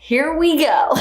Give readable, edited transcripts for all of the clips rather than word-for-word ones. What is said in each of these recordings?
Here we go.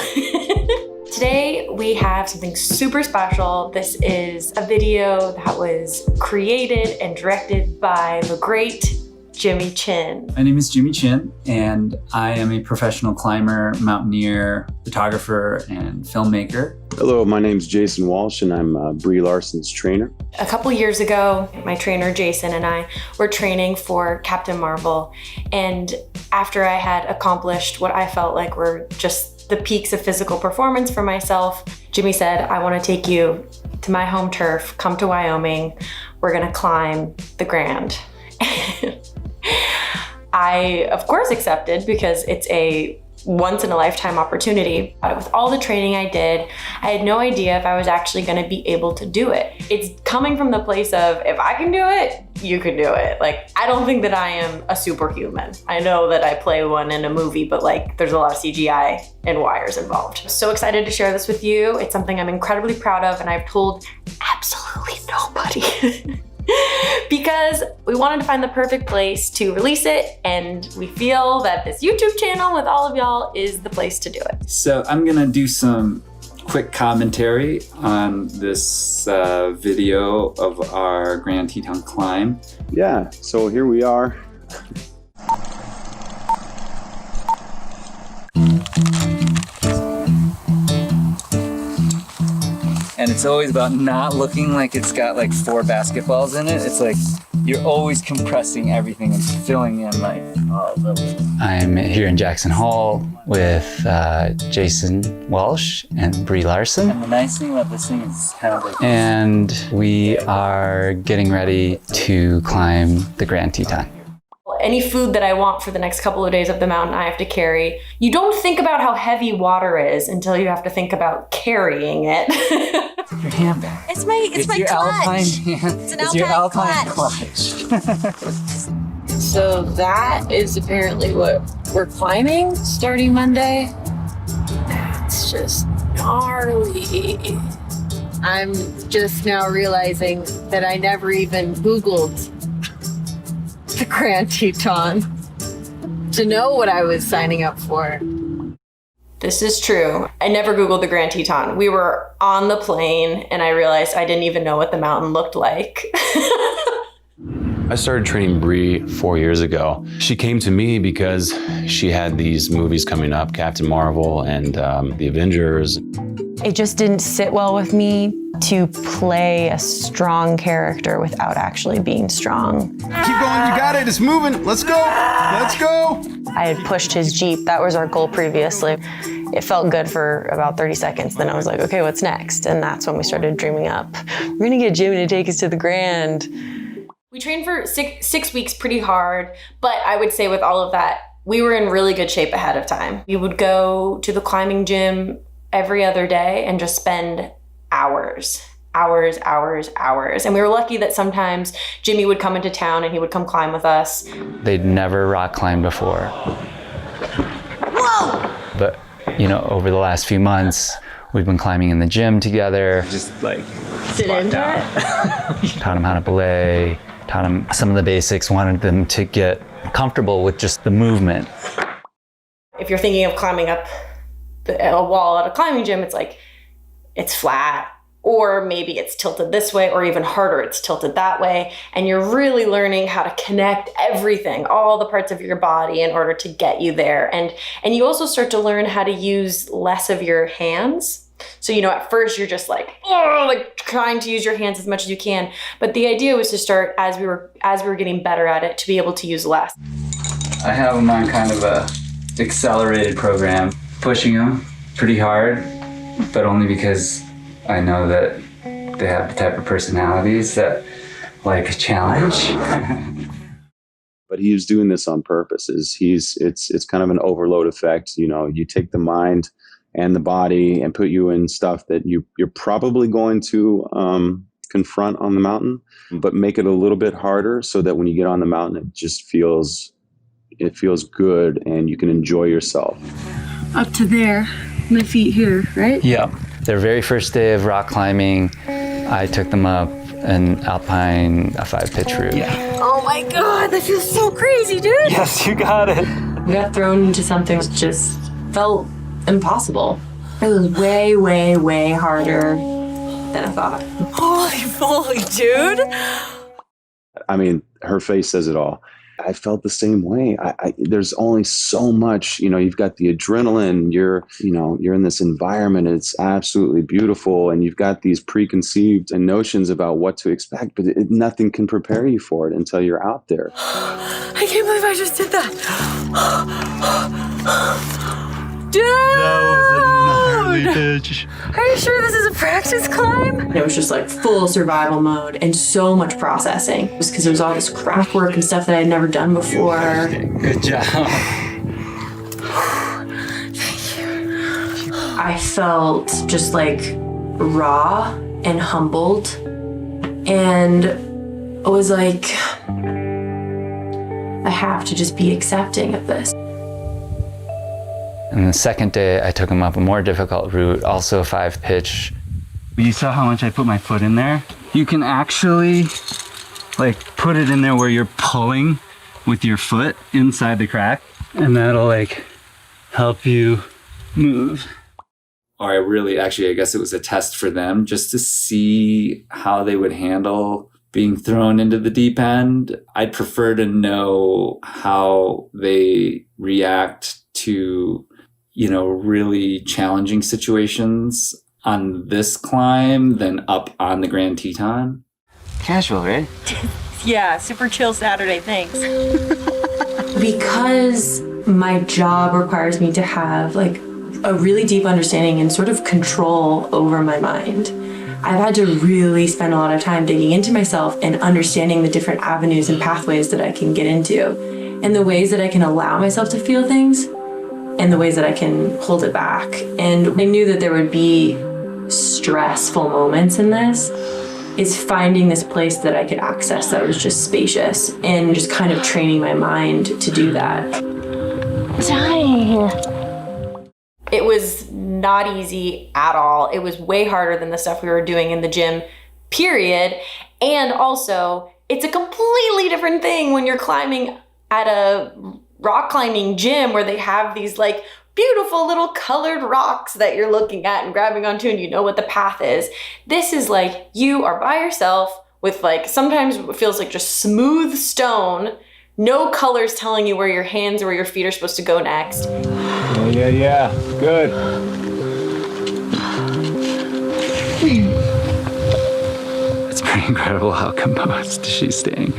Today we have something super special. This is a video that was created and directed by the great Jimmy Chin. My name is Jimmy Chin, and I am a professional climber, mountaineer, photographer, and filmmaker. Hello, my name is Jason Walsh, and I'm Brie Larson's trainer. A couple years ago, my trainer Jason and I were training for Captain Marvel, and after I had accomplished what I felt like were just the peaks of physical performance for myself, Jimmy said, I want to take you to my home turf, come to Wyoming, we're gonna climb the Grand. I, of course, accepted because it's a once-in-a-lifetime opportunity. But with all the training I did, I had no idea if I was actually going to be able to do it. It's coming from the place of, if I can do it, you can do it. Like, I don't think that I am a superhuman. I know that I play one in a movie, but like, there's a lot of CGI and wires involved. I'm so excited to share this with you. It's something I'm incredibly proud of, and I've told absolutely nobody. Because we wanted to find the perfect place to release it, and we feel that this YouTube channel with all of y'all is the place to do it. So I'm gonna do some quick commentary on this video of our Grand Teton climb. Yeah, so here we are. And it's always about not looking like it's got like 4 basketballs in it. It's like you're always compressing everything and filling in like all the... I'm here in Jackson Hole with Jason Walsh and Brie Larson. And the nice thing about this thing is kind of like... And we are getting ready to climb the Grand Teton. Any food that I want for the next couple of days of the mountain, I have to carry. You don't think about how heavy water is until you have to think about carrying it. Your handbag. It's my your clutch. Alpine, It's your Alpine clutch. So that is apparently what we're climbing starting Monday. That's just gnarly. I'm just now realizing that I never even Googled the Grand Teton to know what I was signing up for. This is true. I never Googled the Grand Teton. We were on the plane and I realized I didn't even know what the mountain looked like. I started training Brie 4 years ago. She came to me because she had these movies coming up, Captain Marvel and the Avengers. It just didn't sit well with me to play a strong character without actually being strong. Keep going, you got it, it's moving, let's go, let's go. I had pushed his Jeep, that was our goal previously. It felt good for about 30 seconds, then I was like, okay, what's next? And that's when we started dreaming up. We're gonna get Jimmy to take us to the Grand. We trained for six weeks pretty hard, but I would say with all of that, we were in really good shape ahead of time. We would go to the climbing gym every other day and just spend hours. And we were lucky that sometimes Jimmy would come into town and he would come climb with us. They'd never rock climbed before. Whoa! But, you know, over the last few months, we've been climbing in the gym together. Just like Sit into it. taught them how to belay, taught them some of the basics, wanted them to get comfortable with just the movement. If you're thinking of climbing up a wall at a climbing gym, it's like, it's flat, or maybe it's tilted this way, or even harder, it's tilted that way. And you're really learning how to connect everything, all the parts of your body in order to get you there. And you also start to learn how to use less of your hands. So, you know, at first you're just like, oh, like trying to use your hands as much as you can. But the idea was to start, as we were getting better at it, to be able to use less. I have them on kind of a accelerated program, pushing them pretty hard, but only because I know that they have the type of personalities that like a challenge. But he was doing this on purpose. It's kind of an overload effect. You know, you take the mind and the body and put you in stuff that you're probably going to confront on the mountain, but make it a little bit harder so that when you get on the mountain, it just feels good and you can enjoy yourself. Up to there, my feet here, right? Yeah. Their very first day of rock climbing, I took them up an Alpine, a 5-pitch route. Yeah. Oh my God, that feels so crazy, dude. Yes, you got it. We got thrown into something that just felt impossible. It was way, way, way harder than I thought. Holy moly, dude. I mean, her face says it all. I felt the same way. There's only so much, you've got the adrenaline, you're in this environment. It's absolutely beautiful. And you've got these preconceived notions about what to expect, but nothing can prepare you for it until you're out there. I can't believe I just did that. Dude! That was a gnarly pitch. Are you sure this is a practice climb? It was just like full survival mode and so much processing. It was because there was all this craft work and stuff that I had never done before. Good job. I felt just like raw and humbled, and I was like, I have to just be accepting of this. And the second day, I took him up a more difficult route, also a 5-pitch. You saw how much I put my foot in there? You can actually put it in there where you're pulling with your foot inside the crack, and that'll help you move. Or I guess it was a test for them just to see how they would handle being thrown into the deep end. I'd prefer to know how they react to really challenging situations on this climb than up on the Grand Teton. Casual, right? Yeah, super chill Saturday, thanks. Because my job requires me to have a really deep understanding and sort of control over my mind, I've had to really spend a lot of time digging into myself and understanding the different avenues and pathways that I can get into, and the ways that I can allow myself to feel things, and the ways that I can hold it back. And I knew that there would be stressful moments in this. Is finding this place that I could access that was just spacious, and just kind of training my mind to do that. Dying. It was not easy at all. It was way harder than the stuff we were doing in the gym, period. And also, it's a completely different thing when you're climbing at a rock climbing gym where they have these beautiful little colored rocks that you're looking at and grabbing onto, and you know what the path is. This is you are by yourself with sometimes it feels like just smooth stone, no colors telling you where your hands or where your feet are supposed to go next. Yeah. Good. It's pretty incredible how composed she's staying,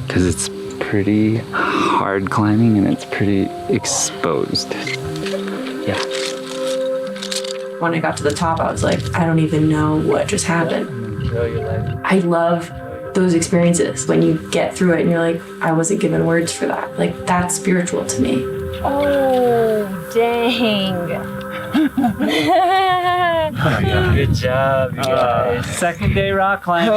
because it's pretty hard climbing and it's pretty exposed. Yeah. When I got to the top, I was like, I don't even know what just happened. I love those experiences when you get through it and you're like, I wasn't given words for that. That's spiritual to me. Oh, dang. Good job, you guys. Second day rock climbing.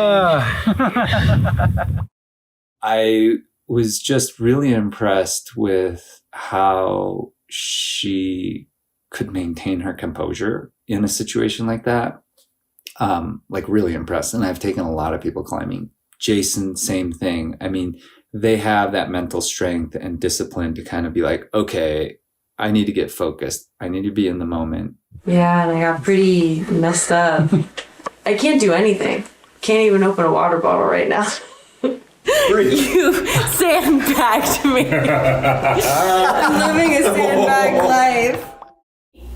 I was just really impressed with how she could maintain her composure in a situation like that. Really impressed. And I've taken a lot of people climbing. Jason, same thing. I mean, they have that mental strength and discipline to kind of be like, okay, I need to get focused. I need to be in the moment. Yeah, and I got pretty messed up. I can't do anything. Can't even open a water bottle right now. You sandbagged me. I'm living a sandbag life.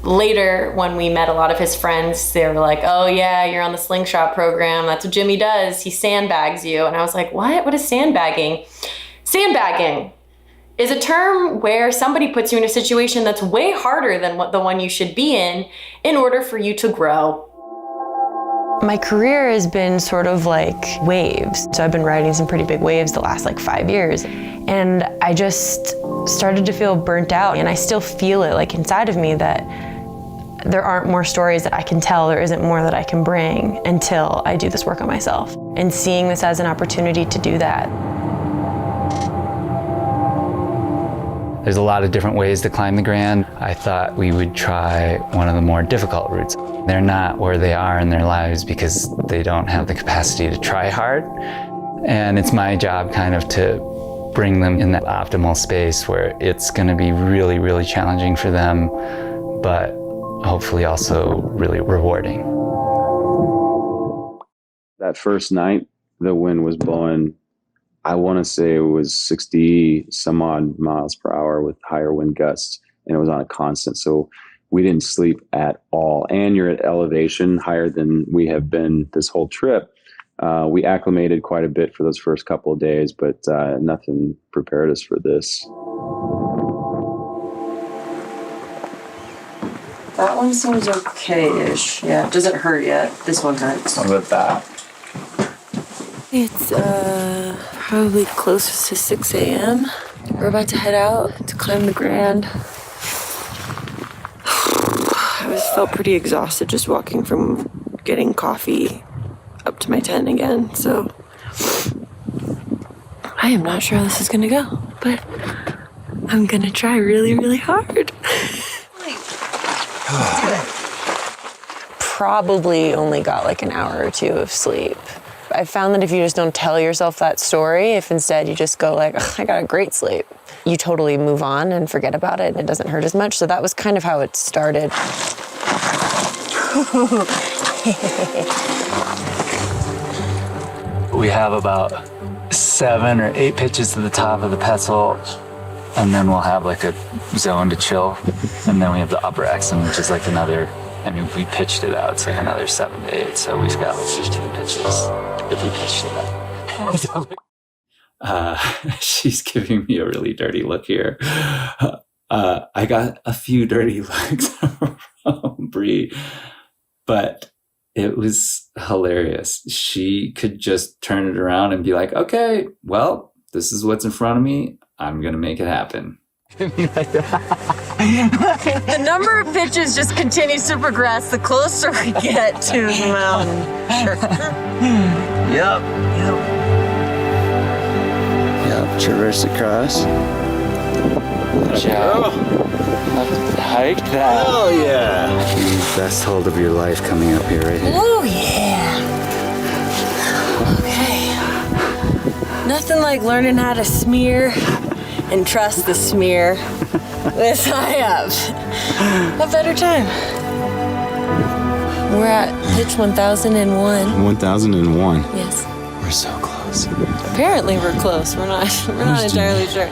Later, when we met a lot of his friends, they were like, oh yeah, you're on the slingshot program. That's what Jimmy does. He sandbags you. And I was like, what? What is sandbagging? Sandbagging is a term where somebody puts you in a situation that's way harder than the one you should be in order for you to grow. My career has been sort of like waves. So I've been riding some pretty big waves the last 5 years. And I just started to feel burnt out. And I still feel it inside of me that there aren't more stories that I can tell. There isn't more that I can bring until I do this work on myself. And seeing this as an opportunity to do that. There's a lot of different ways to climb the Grand. I thought we would try one of the more difficult routes. They're not where they are in their lives because they don't have the capacity to try hard. And it's my job kind of to bring them in that optimal space where it's going to be really, really challenging for them, but hopefully also really rewarding. That first night, the wind was blowing, I want to say it was 60 some odd miles per hour with higher wind gusts, and it was on a constant. So we didn't sleep at all. And you're at elevation higher than we have been this whole trip. We acclimated quite a bit for those first couple of days, but nothing prepared us for this. That one seems okay-ish. Yeah, it doesn't hurt yet. This one hurts. What about that? It's probably close to 6 a.m. We're about to head out to climb the Grand. I felt pretty exhausted just walking from getting coffee up to my tent again, so I am not sure how this is gonna go, but I'm gonna try really, really hard. Probably only got like an hour or two of sleep. I found that if you just don't tell yourself that story, if instead you just go like, I got a great sleep, you totally move on and forget about it and it doesn't hurt as much. So that was kind of how it started. We have about 7 or 8 pitches to the top of the Petzl, and then we'll have like a zone to chill. And then we have the upper Exon, which is like another, I mean, we pitched it out, it's like another 7 to 8. So we've got like 15 pitches if we pitched it out. She's giving me a really dirty look here. I got a few dirty looks from Brie, but it was hilarious. She could just turn it around and be like, okay, well, this is what's in front of me. I'm going to make it happen. The number of pitches just continues to progress the closer we get to the mountain. Yep. Traverse across. Joe, hike that. Oh, yeah. Best hold of your life coming up here right here. Oh yeah. Okay. Nothing like learning how to smear and trust the smear. This high up. What better time? We're at pitch 1001. 1001. Yes. We're so close. Apparently we're close. We're not entirely sure.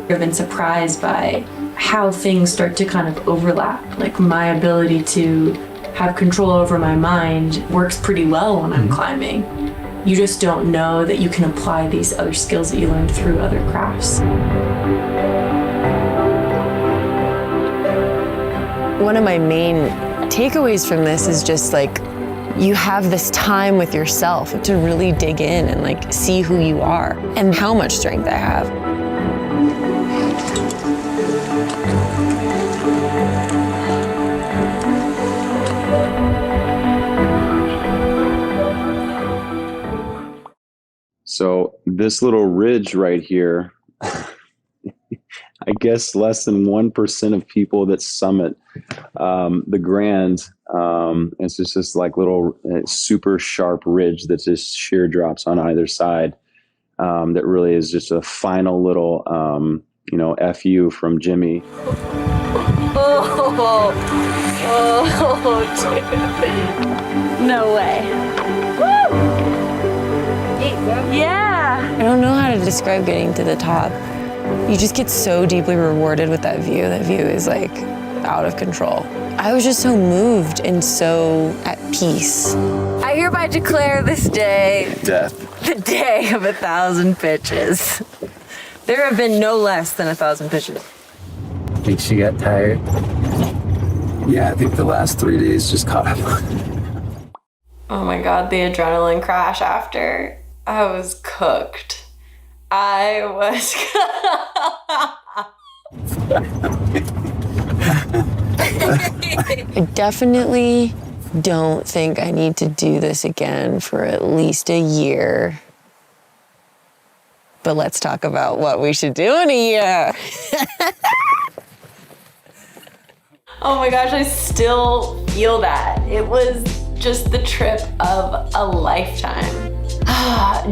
I've been surprised by how things start to kind of overlap. Like my ability to have control over my mind works pretty well when I'm climbing. You just don't know that you can apply these other skills that you learned through other crafts. One of my main takeaways from this is just like, you have this time with yourself to really dig in and like see who you are and how much strength I have. So this little ridge right here, I guess less than 1% of people that summit the Grand. It's just this like little super sharp ridge that just sheer drops on either side. That really is just a final little, FU from Jimmy. Dude. No way. Woo! Yeah. I don't know how to describe getting to the top. You just get so deeply rewarded with that view. That view is like out of control. I was just so moved and so at peace. I hereby declare this day Death. the day of 1,000 pitches. There have been no less than 1,000 pitches. I think she got tired. Yeah, I think the last 3 days just caught up. Oh my God, the adrenaline crash after. I was cooked. I definitely don't think I need to do this again for at least a year. But let's talk about what we should do in a year. Oh my gosh, I still feel that. It was just the trip of a lifetime.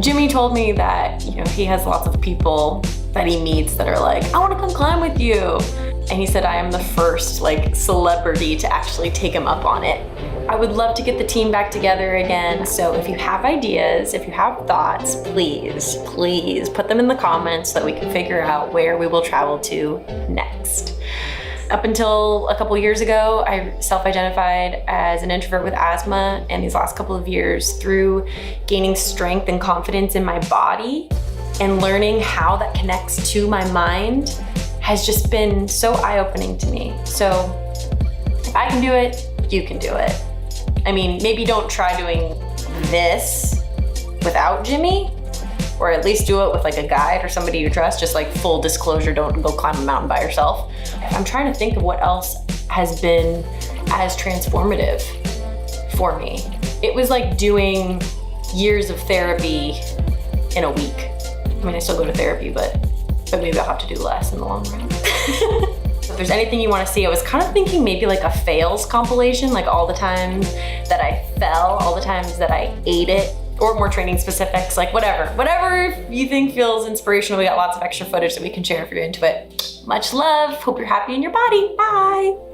Jimmy told me that, he has lots of people that he meets that are like, I want to come climb with you. And he said I am the first like celebrity to actually take him up on it. I would love to get the team back together again. So if you have ideas, if you have thoughts, please put them in the comments so that we can figure out where we will travel to next. Up until a couple years ago, I self-identified as an introvert with asthma, and these last couple of years, through gaining strength and confidence in my body and learning how that connects to my mind, has just been so eye-opening to me. So if I can do it, you can do it. I mean, maybe don't try doing this without Jimmy, or at least do it with like a guide or somebody you trust. Just like full disclosure, don't go climb a mountain by yourself. I'm trying to think of what else has been as transformative for me. It was like doing years of therapy in a week. I mean, I still go to therapy, but maybe I'll have to do less in the long run. If there's anything you want to see, I was kind of thinking maybe like a fails compilation, like all the times that I fell, all the times that I ate it, or more training specifics, like whatever you think feels inspirational. We got lots of extra footage that we can share if you're into it. Much love. Hope you're happy in your body. Bye.